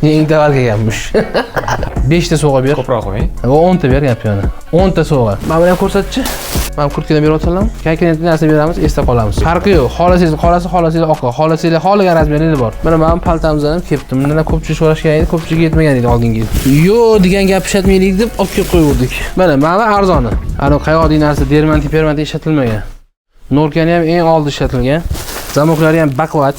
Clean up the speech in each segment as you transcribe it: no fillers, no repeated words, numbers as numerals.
Yangi tovar kelganmish. 5 ta sovg'a ber. Ko'proq qo'ying. 10 ta ber yapyapman. 10 ta sovg'a. Mana buni ham ko'rsatchi. Mana kurtkadan berib o'tsalam, konkurentni narsa beramiz, esda qolamiz. Farqi yo'q. Xohlasangiz oqa, xohlasangiz xohlagan razmerlari bor. Mana men paltamdan ham kelibdim. Bundan ko'pchilik so'rashgan edi, ko'pchilik yetmagan edi oldingi yil. Yo'q degan gap ishlatmaylik deb olib kelib qo'ygandik. Mana arzoni. Ana qayoqdagi narsa dermanti ishlatilmagan. Norkani ham eng oldi ishlatilgan. Zamoklari ham bakvat.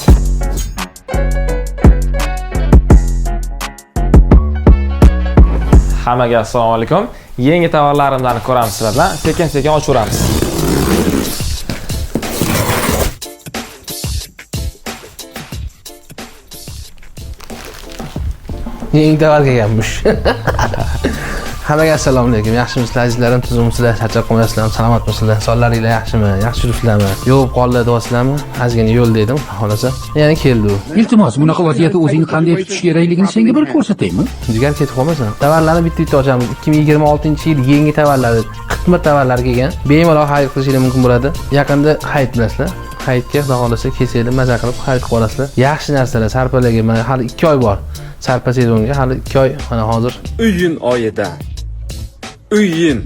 Hammaga assalomu alaykum. Yangi tovarlarimdan ko'ramiz sizlar bilan. Sekin-sekin ochaveramiz. Yangi tovar kelganmish. Hammaga assalomu alaykum. Yaxshimisizlar azizlarim, tuzumsizlar, charchab qolmaysizlarmi, salomatmisizlar? Sonlaringlar yaxshimi? Yaxshi yuribsizlarmi? Yo'q qoldi deyapsizlarmi? Ozgina yo'l dedim, xolasa. Yana keldi u. Iltimos, bunaqa vaziyatda o'zingni qanday tutish kerakligini senga bir ko'rsataymi? Jigar ketib qolmasin. Tovarlarni bitta ochamiz. 2026-yil yangi tovarlar, qismat tovarlar kelgan. Bemalol xarid qilishingiz mumkin bo'ladi. Yaqinda xarid bilasizlar. Xaridga xudo xolasa kelsangiz maza qilib xarid qilib olasizlar. Yaxshi narsalar sarpalaga mana hali 2 oy bor. Sarpa sezonga hali 2 oy mana hozir. Uyun oyida. Uyun.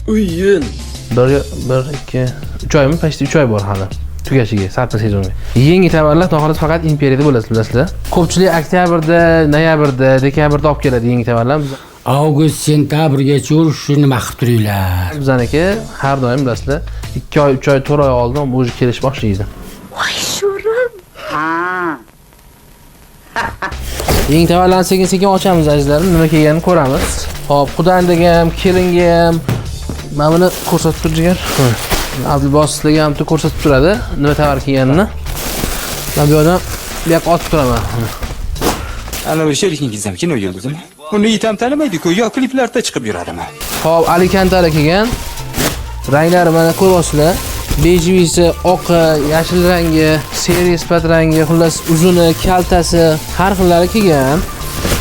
1 2 3 oymi? Pashti 3 oy bor hali. Tugashiga, sarpa sezonga. Yangi tovarlar xolos faqat imperiyada bo'ladi, bilasizlar. Ko'pchilik oktyabrda, noyabrda, dekabrda olib keladi yangi tovarlar. Avgust, sentabrgacha shuni nima qilib turinglar? Bizaniki har doim bilasizlar, 2 oy, 3 oy, 4 oy oldin o'zi kelish boshlaydi. Voy sho'rim. Yangi tovarlarni sekin-sekin ochamiz azizlarim, nima kelganini ko'ramiz. Xo'p, Xudandagi ham, kelinga ham mana buni ko'rsatib turjigar. Abdulbositlarga ham ko'rsatib turadi, nima tovar kelganini. Men bu yerdan bu yoqqa otib turaman. Ana o'sha sherikingiz ham kino yulduzimi? Uni yitam tanimaydi-ku, yo kliplarda chiqib yuradimi? Xo'p, Alicanta'da kelgan. Ranglari mana ko'ryapsizlar. Bejivisi, oqi, yashil rangi, seri sifat rangi, xullas uzuni, kaltasi, har xillari kelgan.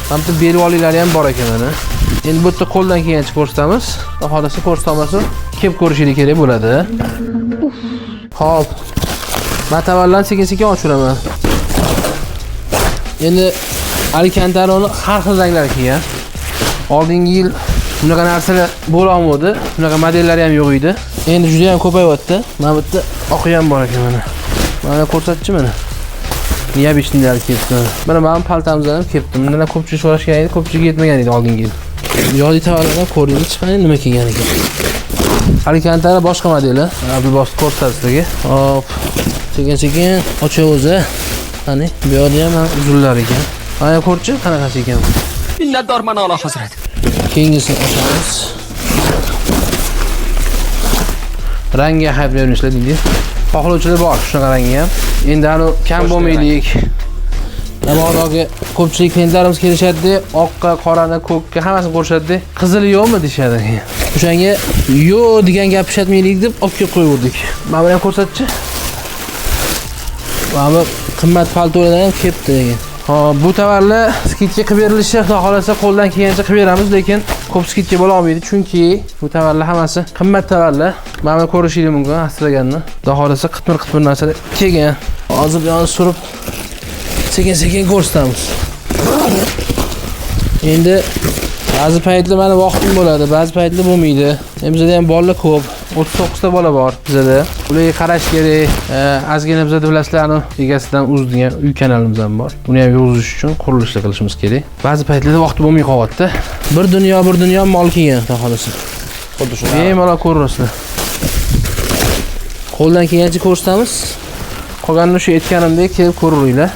Hamda bel oliylari ham bor ekan mana. Endi bu yerda qo'ldan kelgancha ko'rsatamiz. Xohlasa ko'rsatmasa, kelib ko'rishingiz kerak bo'ladi. Xo'p. Men tovarlarni sekin-sekin ochiraman. Endi Alicanta'ning har xil ranglari kelgan. Oldingi yil bunaqa narsalar bo'la olmadi. Bunaqa modellari ham yo'q edi. Endi juda ham ko'payyapti. Mana bu yerda oqi ham bor ekan mana. Mana ko'rsatchi mana. Neobichnlar kelibdi. Mana men paltamdan ham kelibdi. Bundan ko'pchilik so'rashgan edi, ko'pchilik yetmagan edi oldingi yil. Yodi tovarlardan ko'rinib chiqadi nima kelgan ekan. Alicanta'ning boshqa modeli. Abdulbosit ko'rsatdi sizlarga. Hop. Sekin-sekin ochavuz-a. Qani, bu yerda ham uzunlar ekan. Mana ko'rchi, qanaqasi ekan. Minnatdorman Alloh hazrat. Keyingisini ochamiz. Rangiga hayb berishlar deydi. Xohlovchilar bor shunaqa rangi ham. Endi anu kam bo'lmaylik. Navodoga ko'pchilik klientlarimiz kelishadi, oqqa, qorani, ko'kka hammasini ko'rishadi. Qizili yo'qmi deyshadi. O'shanga yo'q degan gap ishlatmaylik deb olib kelib qo'ygandik. Mana buni ham ko'rsatchi. Mana qimmat paltolardan ham kelibdi degan. Hop, bu tovarlar skidga qilib berilishi, xudo xolasa qo'ldan kelgancha qilib beramiz, lekin ko'p skidga bo'la olmaydi, chunki bu tovarlar hammasi qimmat tovarlar. Mana buni ko'rishingiz mumkin, astraganni. Xudo xolasa qitmir narsalar kelgan. Hozir yonni surib sekin-sekin ko'rsatamiz. Endi ba'zi paytlar mana vaqtim bo'ladi, ba'zi paytlar bo'lmaydi. Bizda ham bolalar ko'p. 39 ta bola bor bizda. Ularga qarash kerak. Ozgina bizda bilasizlarni egasidan uzdigan uy kanalimiz ham bor. Buni ham yozish uchun qurilishlar qilishimiz kerak. Ba'zi paytlarda vaqti bo'lmay qolyapti. Bir dunyo mol kelgan, xudo xolasa. Xuddi shunday. Bemalol ko'rasizlar. Qo'ldan kelgancha ko'rsatamiz. Qolganini shu aytganimdek kelib ko'ringlar.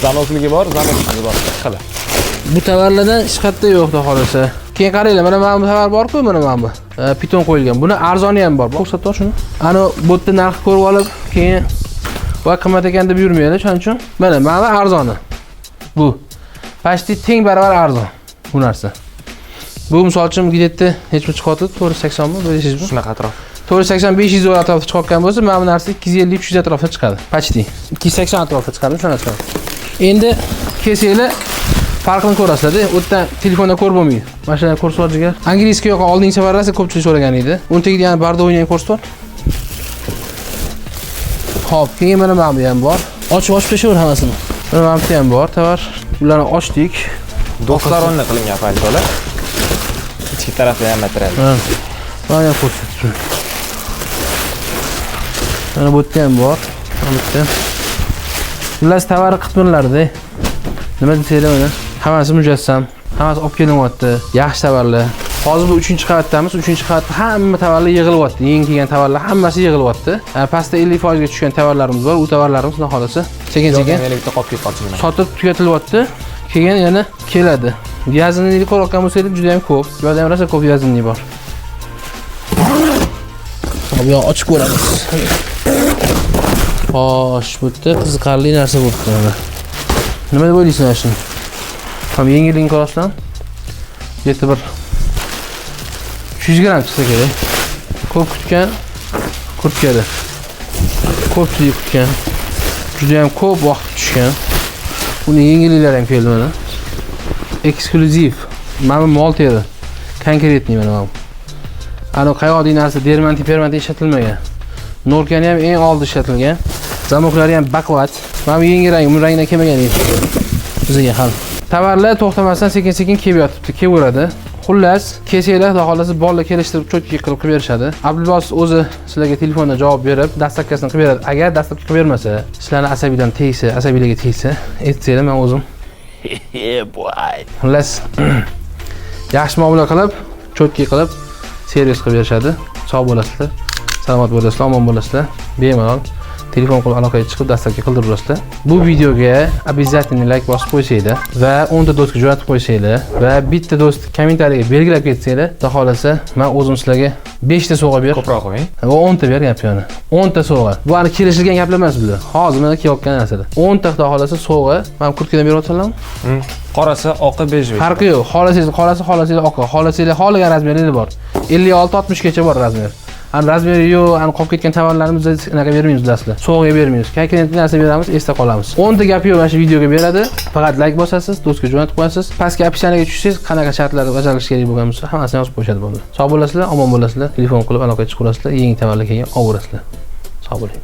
Zanosligi bor, zanosligi bor. Qala. Bu tovarlardan hech qayerda yo'q, xudo xolasa. Keyin qaranglar, mana bu tovar bor-ku, mana bu. Piton qo'yilgan. Buni arzoni ham bor. Ko'rsatib shuni. Ana bu yerda narx ko'rib olib, keyin voy qimmat ekan deb yurmaydi, shuning uchun. Mana bu arzoni. Bu pashti teng baravar arzon bu narsa. Bu misol uchun gidetda hech bir chiqadi 480 mi, 500 mi? Shunaqa atrof. 480 500 euro atrofida chiqayotgan bo'lsa, mana bu narsa 250 300 atrofida chiqadi. Pashti 280 atrofida chiqadi, shunday chiqadi. Endi kelsanglar farqini ko'rasizlar-da. U yerdan telefonda ko'rib bo'lmaydi. Mana shuni ko'rsatib jigar. Angliskiy yo'q, oldingi safarlarda ko'pchilik so'ragan edi. Uni tegida yana bardovini ham ko'rsatib. Xo'p, keyin mana bu ham bor. Ochib tashaver hammasini. Mana bu ham bor, tovar. Ularni ochdik. Do'stlaronni qilingan paltolar. Ichki tarafda ham material. Ha. Mana ko'rsatdim. Mana bu yerda ham bor. Mana bu yerda. Ular tovar qismlarida. Nima desaylar mana? Hammasi mujassam. Hammasi olib kelinyapti. Yaxshi tovarlar. Hozir bu 3-qavatdamiz. 3-qavatda hamma tovarlar yig'ilyapti. Yangi kelgan tovarlar hammasi yig'ilyapti. Pastda 50% ga tushgan tovarlarimiz bor. U tovarlarimiz xudo xolasa sekin-sekin Bitta qolib ketmoqchiman. sotib tugatilyapti. Keyin yana keladi. Yazinlikni ko'rayotgan bo'lsangiz juda ham ko'p. Bu yerda ham rosa ko'p yazinlik bor. Bu yoqni ochib ko'ramiz. Xo'sh, bu yerda qiziqarli narsa bo'libdi mana. Nima deb o'ylaysan shuni? Ham yengilligini ko'rasizlar? Yetti bir 300 gram chiqsa kerak. Ko'p kutgan kurtkada. Ko'pchilik kutgan. Juda ham ko'p vaqt tushgan. Uni yengilliklari ham keldi mana. Eksklyuziv. Mana Malteda. Konkretniy mana bu. Ana qayoqdagi narsa dermanti ishlatilmagan. Norkani ham eng oldi ishlatilgan. Zamoklari ham baqvat. Mana bu yangi rang, bu rangdan kelmagan edi. Bizga ham. Tovarlar to'xtamasdan sekin-sekin kelib yotibdi, kelaveradi. Xullas, kelsanglar, xudo xolasa bolalar kelishtirib cho'tki qilib berishadi. Abdulbos o'zi sizlarga telefonda javob berib, dastavkasini qilib beradi. Agar dastavka qilib bermasa, sizlarning asabiydan tegsa, asabiylarga tegsa, aytsanglar men o'zim. Xullas, yaxshi muomala qilib, cho'tki qilib servis qilib berishadi. Sog' bo'lasizlar, salomat bo'lasizlar, omon bo'lasizlar. Bemalol telefon qilib aloqaga chiqib dastavka qildirib turasizlar. Bu videoga обязательно like bosib qo'ysanglar va 10 ta do'stga jo'natib qo'ysanglar va bitta do'st kommentariyaga belgilab ketsanglar, xudo xolasa men o'zim sizlarga 5 ta sovg'a ber. Ko'proq qo'ying. Va 10 ta beryapman yana. 10 ta sovg'a. Bu ani kelishilgan gaplar emas bular. Hozir mana kelayotgan narsalar. 10 ta xudo xolasa sovg'a. Men kurtkadan beryapsanlarmi? Qorasi oqi bej. Farqi yo'q. Xolasanglar oqi. Xolasanglar xohlagan razmerlari bor. 56-60 gacha bor razmer. Ani razmeri yo'q, ani qolib ketgan tovarlarimizni unaqa bermaymiz bilasizlar. Sovg'a bermaymiz. Konkretniy narsa beramiz, esda qolamiz. 10 ta gap yo'q mana shu videoga beradi. Faqat like bosasiz, do'stga jo'natib qo'yasiz. Pastga opsiyaga tushsangiz, qanaqa shartlar bajarish kerak bo'lgan bo'lsa, hammasini yozib qo'yishadi bo'ldi. Sog' bo'lasizlar, omon bo'lasizlar, telefon qilib aloqaga chiqaverasizlar, yangi tovarlar kelgan olaverasizlar. Sog' bo'ling.